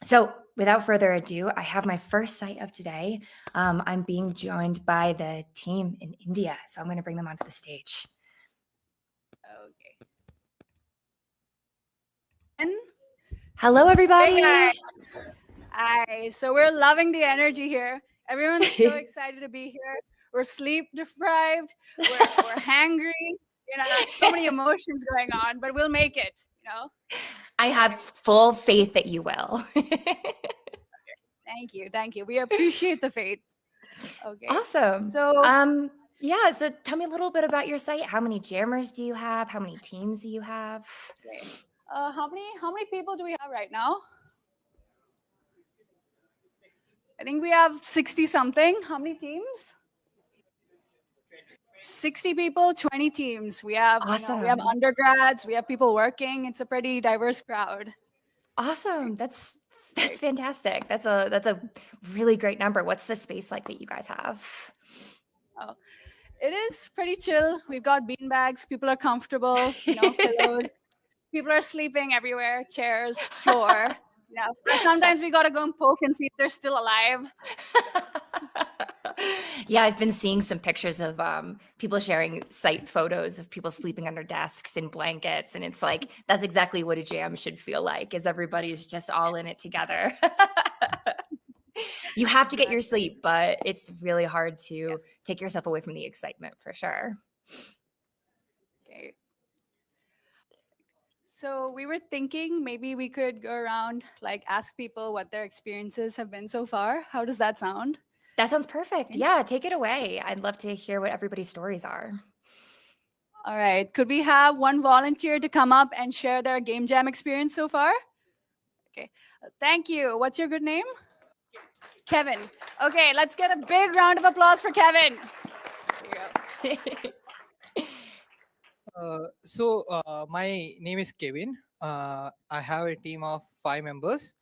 So without further ado, I have my first site of today. I'm being joined by the team in India, so I'm going to bring them onto the stage. Okay. And Hello, everybody. hey guys. Hi. So we're loving the energy here. Everyone's so excited to be here. We're sleep deprived. We're hangry. So many emotions going on, but we'll make it. I have full faith that you will. Thank you. We appreciate the faith. Okay. Awesome. So yeah. So tell me a little bit about your site. How many jammers do you have? How many teams do you have? okay. How many people do we have right now? I think we have 60 something. How many teams? 60 people, 20 teams. We have Awesome. we have undergrads, we have people working. It's a pretty diverse crowd. Awesome. That's fantastic. That's a really great number. What's the space like that you guys have? Oh, it is pretty chill. We've got beanbags. People are comfortable. Pillows. People are sleeping everywhere. Chairs, floor. Sometimes we gotta go and poke and see if they're still alive. Yeah, I've been seeing some pictures of people sharing site photos of people sleeping under desks in blankets, and it's like that's exactly what a jam should feel like. Is everybody's just all in it together. You have to get your sleep, but it's really hard to take yourself away from the excitement for sure. Okay. So we were thinking maybe we could go around, ask people what their experiences have been so far. How does that sound? That sounds perfect. Yeah, take it away. I'd love to hear what everybody's stories are. All right. Could we have one volunteer to come up and share their game jam experience so far? Okay. Thank you. What's your good name? Kevin. Okay, let's get a big round of applause for Kevin. Here you go. My name is Kevin. I have a team of 5 members.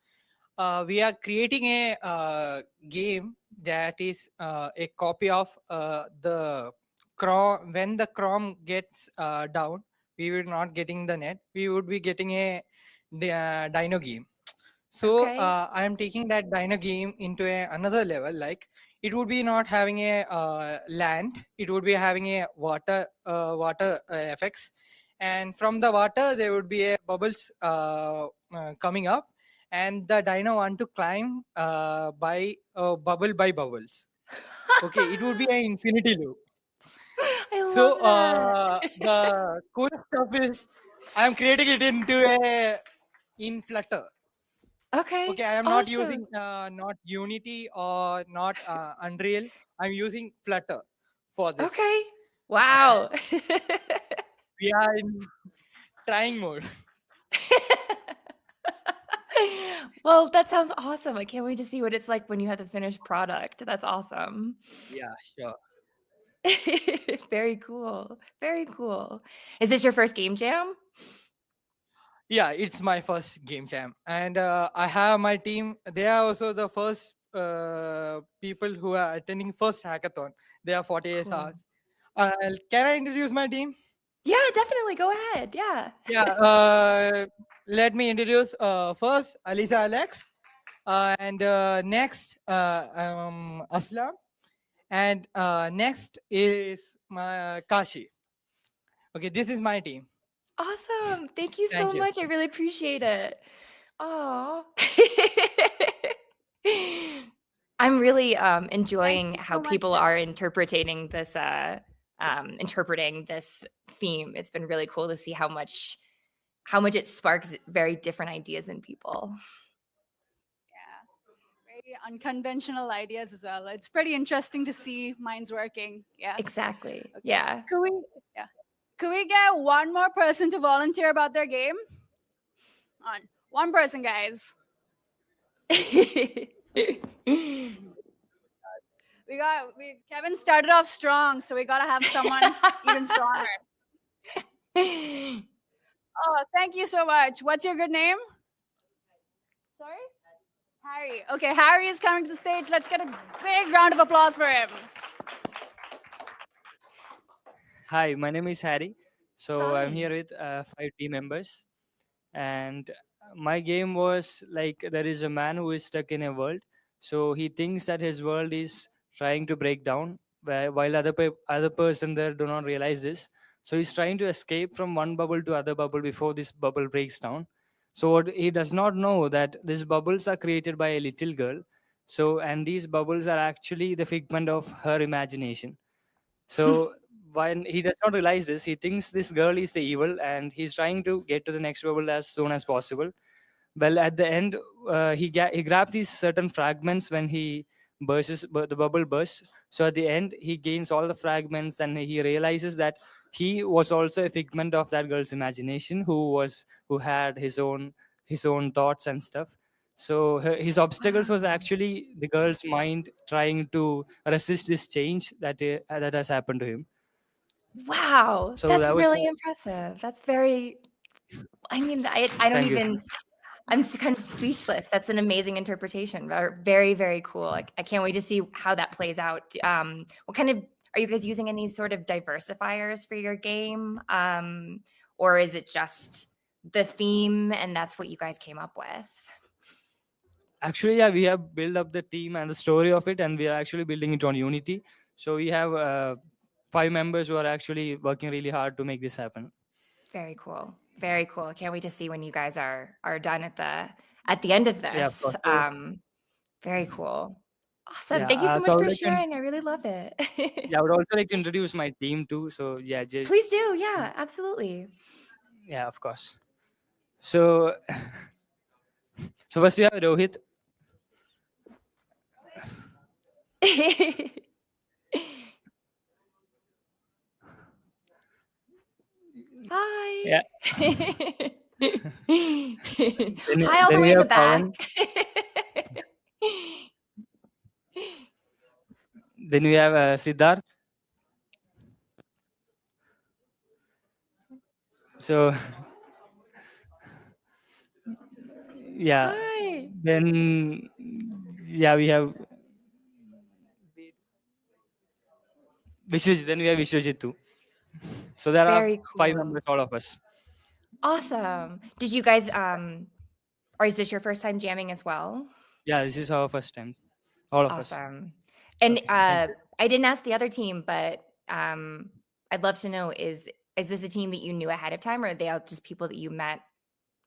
We are creating a game that is a copy of the Chrome. When the Chrome gets down, we will not getting the net. We would be getting a Dino game. So I am taking that Dino game into another level. Like it would be not having a land. It would be having a water effects, and from the water there would be a bubbles coming up, and the dino want to climb by bubble by bubbles. Okay, it would be an infinity loop. So the cool stuff is I am creating it in Flutter. Okay, I am awesome. not using not Unity or not Unreal. I'm using Flutter for this. Okay, wow. We are in trying mode. Well, that sounds awesome. I can't wait to see what it's like when you have the finished product. That's awesome. Yeah, sure. Very cool. Very cool. Is this your first game jam? Yeah, it's my first game jam, and I have my team. They are also the first people who are attending first hackathon. They are 48 hours. Can I introduce my team? Yeah, definitely. Go ahead. Yeah. Yeah. Let me introduce first Alisa Alex, and next Aslam, and next is my Kashi. Okay, this is my team. Awesome. Thank you so much. I really appreciate it. Oh. I'm really enjoying how people are interpreting this theme. It's been really cool to see how much it sparks very different ideas in people. very unconventional ideas as well. It's pretty interesting to see minds working. Yeah. Exactly. Okay. Yeah. Could we get one more person to volunteer about their game? One person, guys. Kevin started off strong, so we gotta have someone even stronger. Oh, thank you so much. What's your good name? Sorry? Harry. Okay, Harry is coming to the stage. Let's get a big round of applause for him. Hi, my name is Harry. So I'm here with 5 team members, and My game was like there is a man who is stuck in a world. So he thinks that his world is trying to break down, while other person there do not realize this. So he's trying to escape from one bubble to other bubble before this bubble breaks down. So what he does not know that these bubbles are created by a little girl. So and these bubbles are actually the figment of her imagination. So when he does not realize this, he thinks this girl is the evil, and he's trying to get to the next bubble as soon as possible. Well, at the end, he grabbed these certain fragments when he the bubble bursts. So at the end, he gains all the fragments, and he realizes that he was also a figment of that girl's imagination, who had his own thoughts and stuff. So his obstacles was Wow. actually the girl's mind trying to resist this change that has happened to him. Wow, So that's that was really impressive. That's very, I mean, I don't thank you. even, kind of speechless. That's an amazing interpretation. Very, very cool. I can't wait to see how that plays out. What kind of, are you guys using any sort of diversifiers for your game? Or is it just the theme and that's what you guys came up with? Actually, yeah, we have built up the team and the story of it, and we are actually building it on Unity. So we have 5 members who are actually working really hard to make this happen. Very cool. Very cool. Can't wait to see when you guys are done at the end of Yeah, of this. course. So, Very cool. Awesome. yeah, Thank you so so much I would for like to, sharing. I really love it. yeah, I would also like to introduce my team too. So yeah, Please do. Yeah, absolutely. yeah, of course. So so first we have Rohit. Hi. Yeah. Hi, all the Then we way in the have back. Pawan. Then we have Siddharth. So yeah, Hi. then yeah, we have Vishwajit. Then we have Vishwajit too. So there are Very 5 cool. members, all of us. Awesome. Did you guys or is this your first time jamming as well? Yeah, this is our first time, all of us. Awesome. And Okay, thank you. I didn't ask the other team, but I'd love to know, is this a team that you knew ahead of time, or are they all just people that you met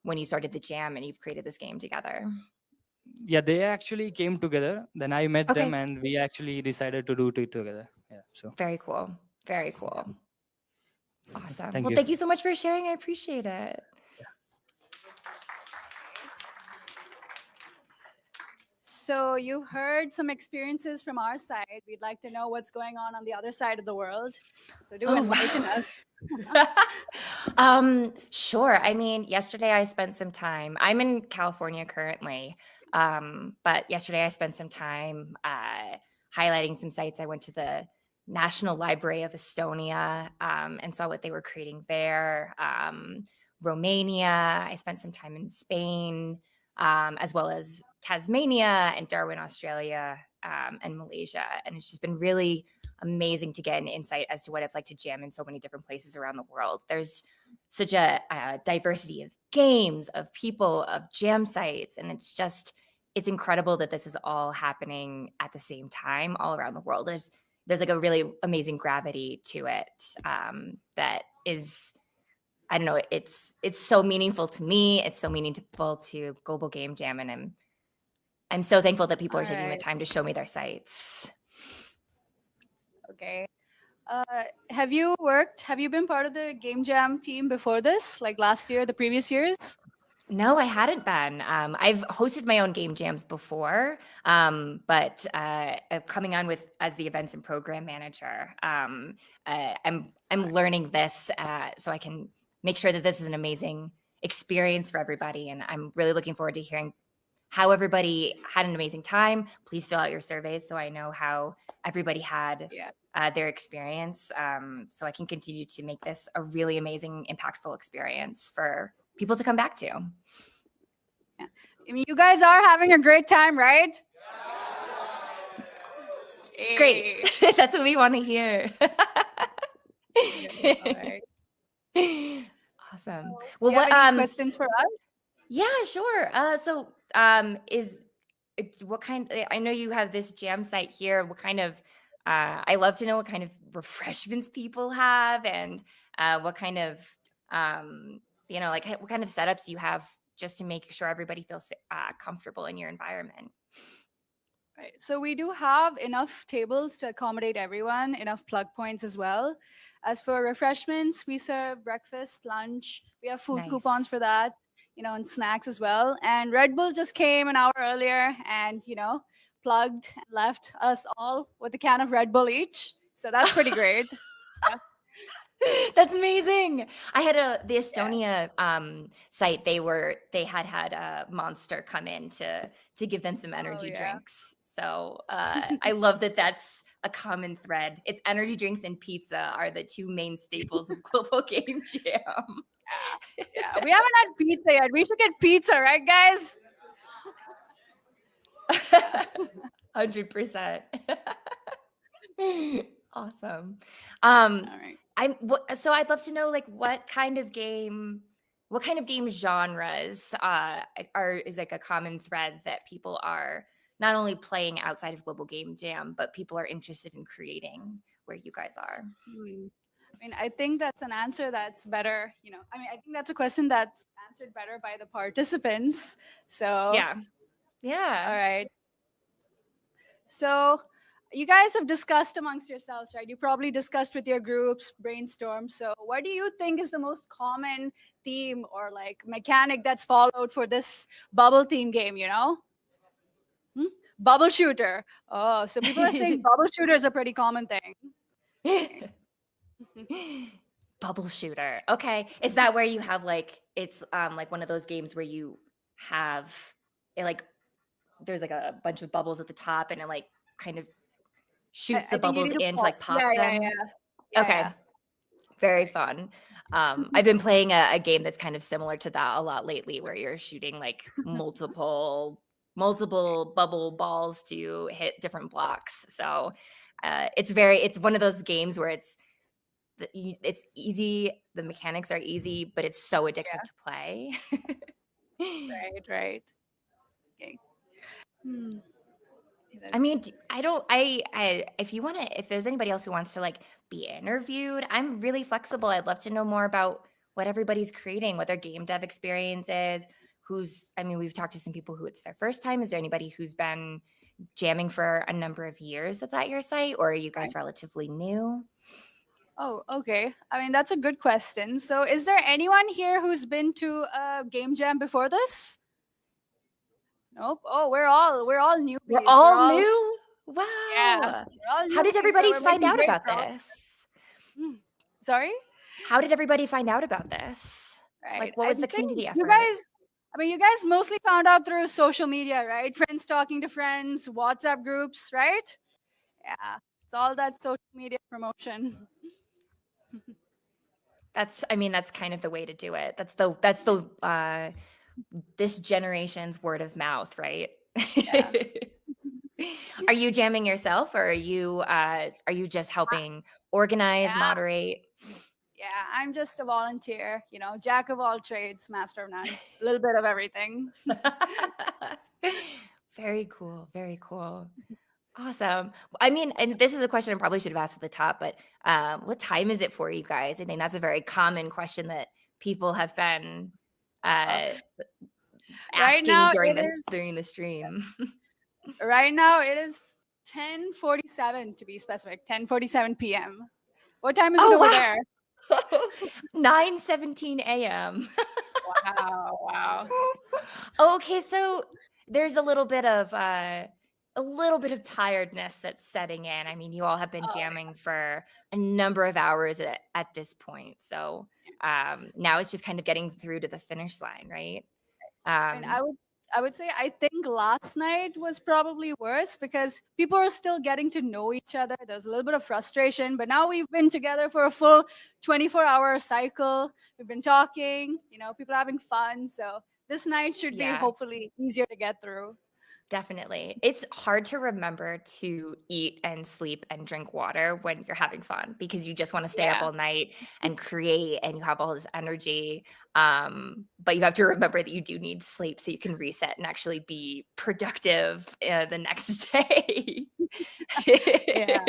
when you started the jam and you've created this game together? Yeah, they actually came together. Then I met them, Okay. and we actually decided to do it together. Yeah, so Very cool. Very cool. Awesome. thank Well, you. thank you so much for sharing. I appreciate it. So you heard some experiences from our side. We'd like to know what's going on the other side of the world. So do Oh, enlighten wow. us. Sure. I mean, yesterday I spent some time. I'm in California currently, but yesterday I spent some time highlighting some sites. I went to the National Library of Estonia and saw what they were creating there. Romania. I spent some time in Spain, as well as Tasmania and Darwin, Australia, and Malaysia. And it's just been really amazing to get an insight as to what it's like to jam in so many different places around the world. There's such a diversity of games, of people, of jam sites, and it's incredible that this is all happening at the same time all around the world. There's like a really amazing gravity to it that is, I don't know, it's so meaningful to me. It's so meaningful to Global Game Jam, and I'm so thankful that people are taking the Alright. time to show me their sites. Okay. Have you been part of the Game Jam team before this, like last year, the previous years? No, I hadn't been. I've hosted my own game jams before, but coming on with as the events and program manager, I'm learning this so I can make sure that this is an amazing experience for everybody, and I'm really looking forward to hearing how everybody had an amazing time. Please fill out your surveys so I know how everybody had their experience, so I can continue to make this a really amazing, impactful experience for people to come back to. Yeah. I mean, you guys are having a great time, right? Great. That's what we want to hear. All right. Awesome. Do Well, you what have any questions for us? Yeah, sure. Is what kind? I know you have this jam site here. What kind of? I love to know what kind of refreshments people have, and what kind of, like what kind of setups you have just to make sure everybody feels comfortable in your environment. Right. So we do have enough tables to accommodate everyone, enough plug points as well. As for refreshments, we serve breakfast, lunch. We have food coupons Nice. for that, and snacks as well. And Red Bull just came an hour earlier and, plugged and left us all with a can of Red Bull each. So that's pretty great. Yeah. That's amazing. I had the Yeah. Estonia site. They had a Monster come in to give them some Oh, energy yeah. drinks. So I love that that's a common thread. It's energy drinks and pizza are the two main staples of Global Game Jam. Yeah. We haven't had pizza yet. We should get pizza, right, guys? 100%. Awesome. All Um, right. so I'd love to know like what kind of game genres is like a common thread that people are not only playing outside of Global Game Jam, but people are interested in creating where you guys are. I mean, I think that's an answer that's better, I think that's a question that's answered better by the participants. So, all Yeah. Yeah. right. So, you guys have discussed amongst yourselves, right? You probably discussed with your groups, brainstorm. So, what do you think is the most common theme or like mechanic that's followed for this bubble theme game, Hmm? Bubble shooter. Oh, so people are saying bubble shooter is a pretty common thing. Bubble shooter. Okay. Is that where you have like it's like one of those games where you have it like there's like a bunch of bubbles at the top and it like kind of shoots I the think you bubbles need to in to pop. like Yeah, pop yeah, them? yeah. Yeah, Okay. yeah. Very fun. I've been playing a game that's kind of similar to that a lot lately where you're shooting like multiple bubble balls to hit different blocks. So it's one of those games where it's easy, the mechanics are easy, but it's so addictive to play. Right, right. Okay. Hmm. I mean, I don't. If you want to, if there's anybody else who wants to like be interviewed, I'm really flexible. I'd love to know more about what everybody's creating, what their game dev experience is. I mean, we've talked to some people who it's their first time. Is there anybody who's been jamming for a number of years that's at your site, or are you guys relatively new? Oh, okay. I mean, that's a good question. So, is there anyone here who's been to a game jam before this? Nope. Oh, we're all newbies. We're all all new. yeah, Wow. we're all How did newbies, so everybody we're find making out great about progress. this? Sorry? How did everybody find out about this? Right. Like, what I was the think community you effort? guys you guys mostly found out through social media, right? Friends talking to friends, WhatsApp groups, right? Yeah. It's all that social media promotion. I mean, that's kind of the way to do it. That's the this generation's word of mouth, right? Yeah. Are you jamming yourself or are you just helping organize, Yeah. moderate? Yeah, I'm just a volunteer, jack of all trades, master of none, a little bit of everything. Very cool. Very cool. Awesome. I mean, and this is a question I probably should have asked at the top, but what time is it for you guys? I think that's a very common question that people have been Uh, right asking now during it is the stream. right now it is 10:47 to be specific, 10:47 p.m. What time is it Oh over wow. there? 9:17 a.m. Wow. Okay, so there's a little bit of tiredness that's setting in. I mean, you all have been Oh, jamming for a number of hours at this point. So now it's just kind of getting through to the finish line, right? I mean, I would say I think last night was probably worse because people are still getting to know each other. There's a little bit of frustration, but now we've been together for a full 24-hour cycle. We've been talking, people are having fun. So this night should be Yeah. hopefully easier to get through. Definitely. It's hard to remember to eat and sleep and drink water when you're having fun because you just want to stay up Yeah. all night and create and you have all this energy. But you have to remember that you do need sleep so you can reset and actually be productive the next day. Yeah.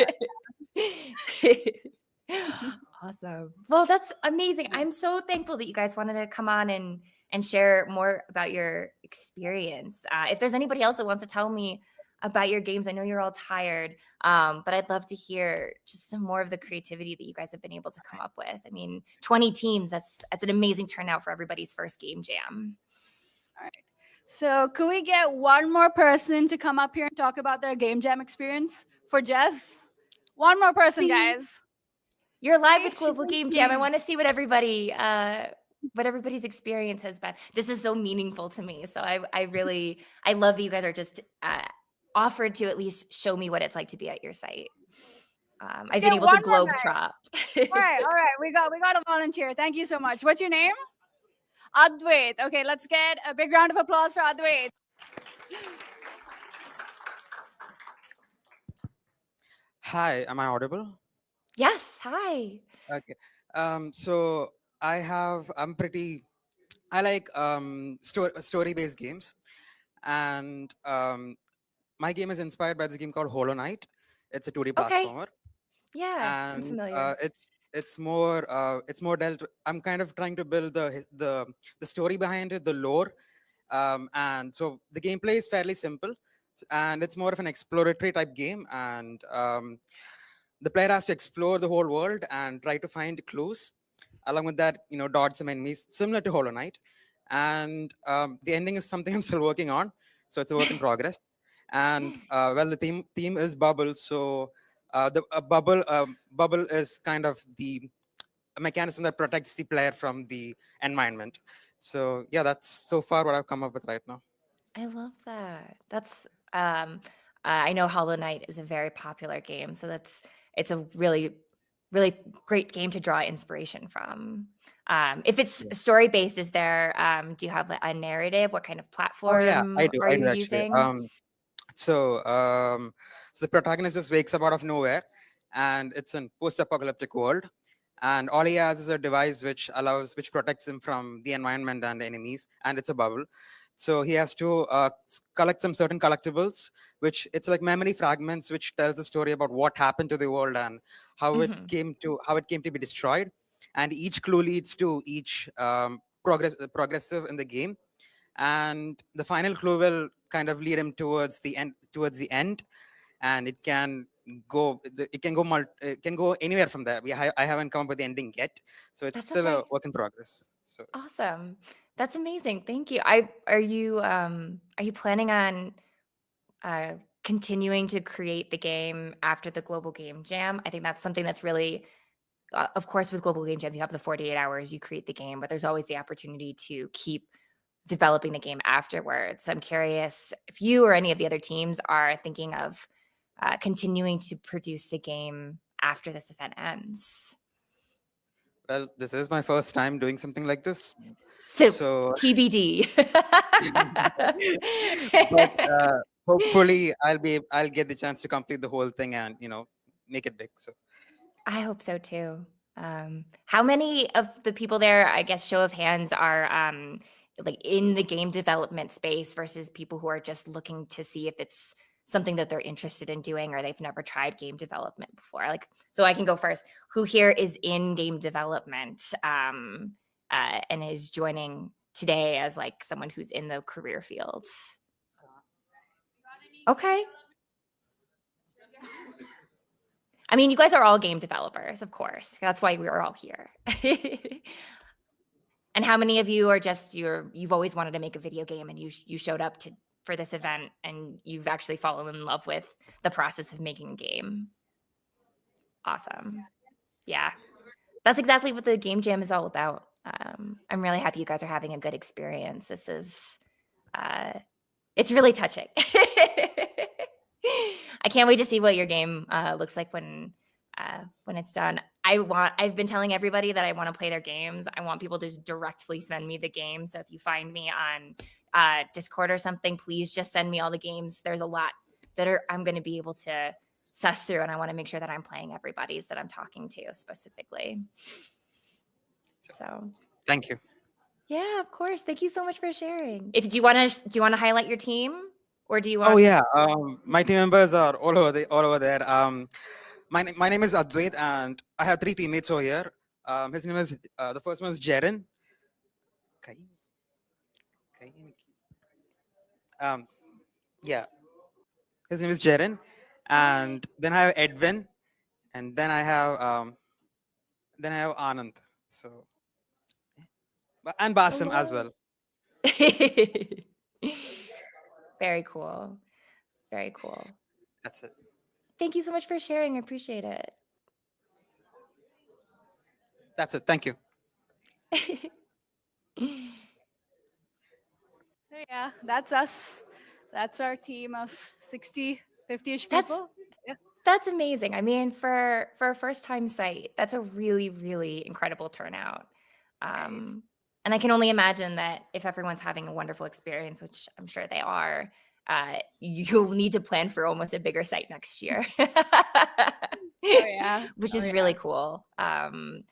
Awesome. Well, that's amazing. I'm so thankful that you guys wanted to come on and share more about your experience. If there's anybody else that wants to tell me about your games, I know you're all tired, but I'd love to hear just some more of the creativity that you guys have been able to come up with. I mean, 20 teams, that's an amazing turnout for everybody's first game jam. All right. So could we get one more person to come up here and talk about their game jam experience for Jess? One more person, guys. You're live with Global Game Jam. I want to see what everybody's experience has been. This is so meaningful to me. So I love that you guys are just offered to at least show me what it's like to be at your site. I've been able to globe trot. All right. We got a volunteer. Thank you so much. What's your name? Advait. Okay, let's get a big round of applause for Advait. Hi, am I audible? Yes. Hi. Okay. So I like story-based games, and my game is inspired by this game called Hollow Knight. It's a 2D Okay. platformer, Yeah, I'm and familiar. it's more dealt. I'm kind of trying to build the story behind it, the lore, and so the gameplay is fairly simple, and it's more of an exploratory type game, and the player has to explore the whole world and try to find clues. Along with that, dodge some enemies, similar to Hollow Knight. And the ending is something I'm still working on, so it's a work in progress. And the theme is bubble, so the bubble is kind of the mechanism that protects the player from the environment. So yeah, that's so far what I've come up with right now. I love that. That's I know Hollow Knight is a very popular game, so it's a really great game to draw inspiration from. If it's story based, is there do you have a narrative? What kind of Oh yeah, platform are I you do actually. using? So the protagonist just wakes up out of nowhere, and it's a post-apocalyptic world, and all he has is a device which protects him from the environment and enemies, and it's a bubble. So he has to collect some certain collectibles, which it's like memory fragments, which tells a story about what happened to the world and how it Mhm. came to be destroyed, and each clue leads to each progressive in the game, and the final clue will kind of lead him towards the end, and it can go it can go anywhere from there. I haven't come up with the ending yet, so it's That's still okay. a work in progress. So Awesome. That's amazing. Thank you. Are you planning on continuing to create the game after the Global Game Jam? I think that's something that's really of course, with Global Game Jam, you have the 48 hours, you create the game, but there's always the opportunity to keep developing the game afterwards. So I'm curious if you or any of the other teams are thinking of continuing to produce the game after this event ends. well, this is my first time doing something like this, So so TBD. but hopefully I'll get the chance to complete the whole thing and make it big. So I hope so too. How many of the people there, I guess, show of hands, are like in the game development space versus people who are just looking to see if it's something that they're interested in doing or they've never tried game development before? Like, so I can go first. Who here is in game development and is joining today as like someone who's in the career fields? Okay. I mean, you guys are all game developers, of course. That's why we're all here. And how many of you are just you've always wanted to make a video game and you showed up for this event and you've actually fallen in love with the process of making a game? Awesome. Yeah. That's exactly what the game jam is all about. I'm really happy you guys are having a good experience. This is it's really touching. I can't wait to see what your game looks like when it's done. I've been telling everybody that I want to play their games. I want people to just directly send me the game. So if you find me on Discord or something, please just send me all the games. There's a lot that I'm going to be able to suss through, and I want to make sure that I'm playing everybody's that I'm talking to specifically. So Thank you. yeah, of course. Thank you so much for sharing. Do you want to highlight your team, or do you want? Oh yeah, my team members are all over there. My name is Advait, and I have 3 teammates over here. His name is the first one is Jaren. Yeah, his name is Jaren, and then I have Edwin, and then I have Anand. So and Basim as well. Very cool. Very cool. That's it. Thank you so much for sharing. I appreciate it. That's it. Thank you. So yeah, that's us. That's our team of 60, 50-ish people. That's amazing. I mean, for a first time site, that's a really, really incredible turnout. And I can only imagine that if everyone's having a wonderful experience, which I'm sure they are, you'll need to plan for almost a bigger site next year. Which is really cool. I'm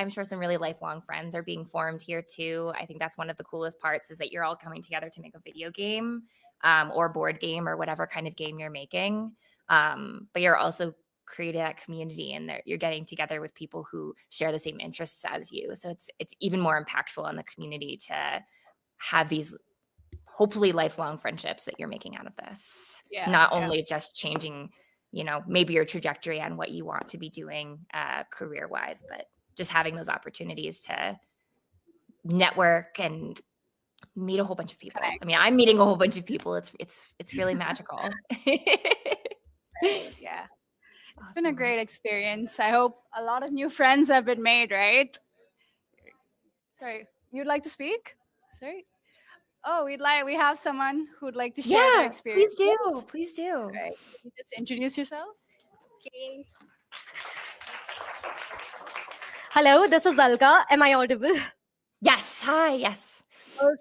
sure some really lifelong friends are being formed here too. I think that's one of the coolest parts, is that you're all coming together to make a video game, or board game, or whatever kind of game you're making. But you're also creating that community, and you're getting together with people who share the same interests as you. So it's even more impactful on the community to have these hopefully lifelong friendships that you're making out of this. Not only just changing, maybe your trajectory on what you want to be doing career-wise, but just having those opportunities to network and meet a whole bunch of people. I mean, I'm meeting a whole bunch of people. It's really magical. Yeah. It's been a great experience. I hope a lot of new friends have been made, right? Sorry, you'd like to speak? Sorry. Oh, we have someone who'd like to share their experience. Please do. Right. Can you just introduce yourself? Okay. Hello, this is Alka. Am I audible? Yes. Hi. Yes.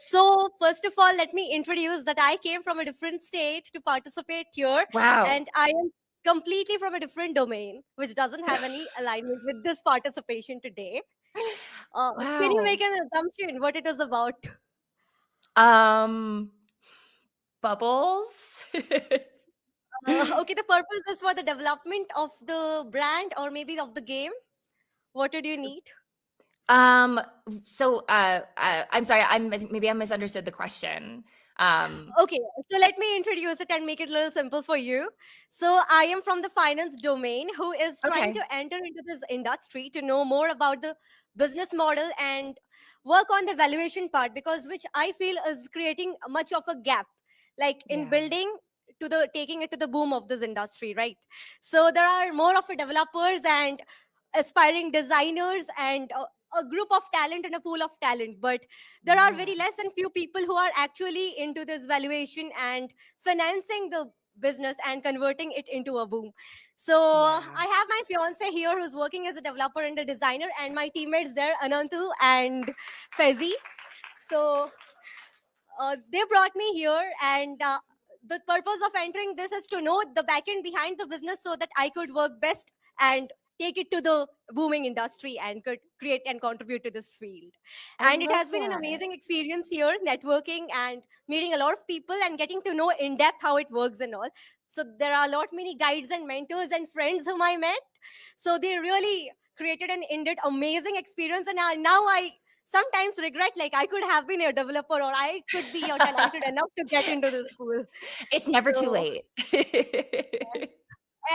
So first of all, let me introduce that I came from a different state to participate here. Wow. And I am completely from a different domain, which doesn't have any alignment with this participation today. Can you make an assumption what it is about? Bubbles. Okay, the purpose is for the development of the brand, or maybe of the game. What did you need? So I'm sorry, maybe I misunderstood the question. Okay, so let me introduce it and make it a little simple for you. So I am from the finance domain, who is trying to enter into this industry to know more about the business model and work on the valuation part, because which I feel is creating much of a gap, like in building to the taking it to the boom of this industry, right? So there are more of a developers and aspiring designers and a group of talent and a pool of talent, but there are very less and few people who are actually into this valuation and financing the business and converting it into a boom. So I have my fiance here who's working as a developer and a designer, and my teammates there, Anantu and Fezi. So they brought me here, and the purpose of entering this is to know the backend behind the business so that I could work best and take it to the booming industry and could create and contribute to this field. And it has been an amazing experience here, networking and meeting a lot of people and getting to know in depth how it works and all. So there are a lot many guides and mentors and friends whom I met. So they really created an indeed amazing experience. And now I sometimes regret, like I could have been a developer, or I could be talented enough to get into the school. It's never too late.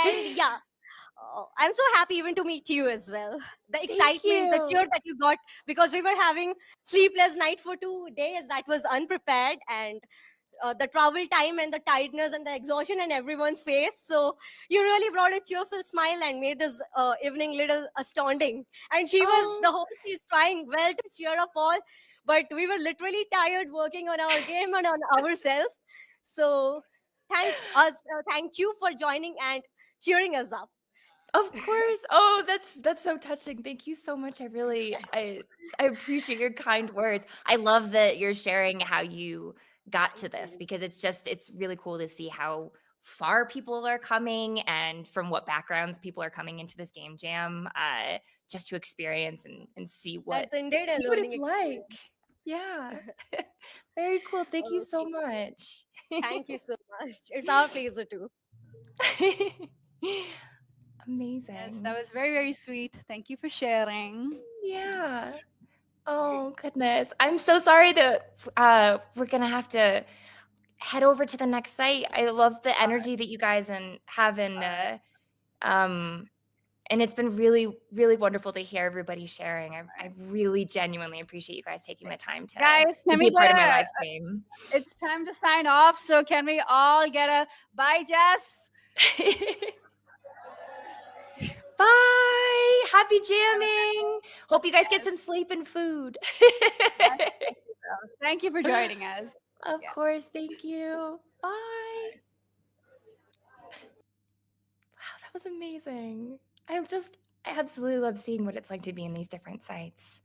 And yeah, I'm so happy even to meet you as well. The excitement, the cheer that you got, because we were having sleepless night for 2 days. That was unprepared, and the travel time and the tiredness and the exhaustion in everyone's face. So you really brought a cheerful smile and made this evening little astounding. And the host is trying well to cheer up all, but we were literally tired working on our game and on ourselves. So thank you for joining and cheering us up. Of course. Oh, that's so touching. Thank you so much. I appreciate your kind words. I love that you're sharing how you got to this because it's really cool to see how far people are coming and from what backgrounds people are coming into this game jam just to experience and see what That's indeed a learning it's like. experience. Yeah. Very cool. Thank you so Okay. much. Thank you so much. It's our pleasure too. Amazing. Yes, that was very, very sweet. Thank you for sharing. Yeah. Oh, goodness. I'm so sorry that we're going to have to head over to the next site. I love the energy that you guys have and it's been really, really wonderful to hear everybody sharing. I really genuinely appreciate you guys taking the time Guys, to can be we a part get of my a, live stream. it's time to sign off. So can we all get a bye, Jess? Bye. Happy jamming. Hope you guys get some sleep and food. Thank you for joining us. Of Yeah. course. Thank you. Bye. Wow, that was amazing. I absolutely love seeing what it's like to be in these different sites.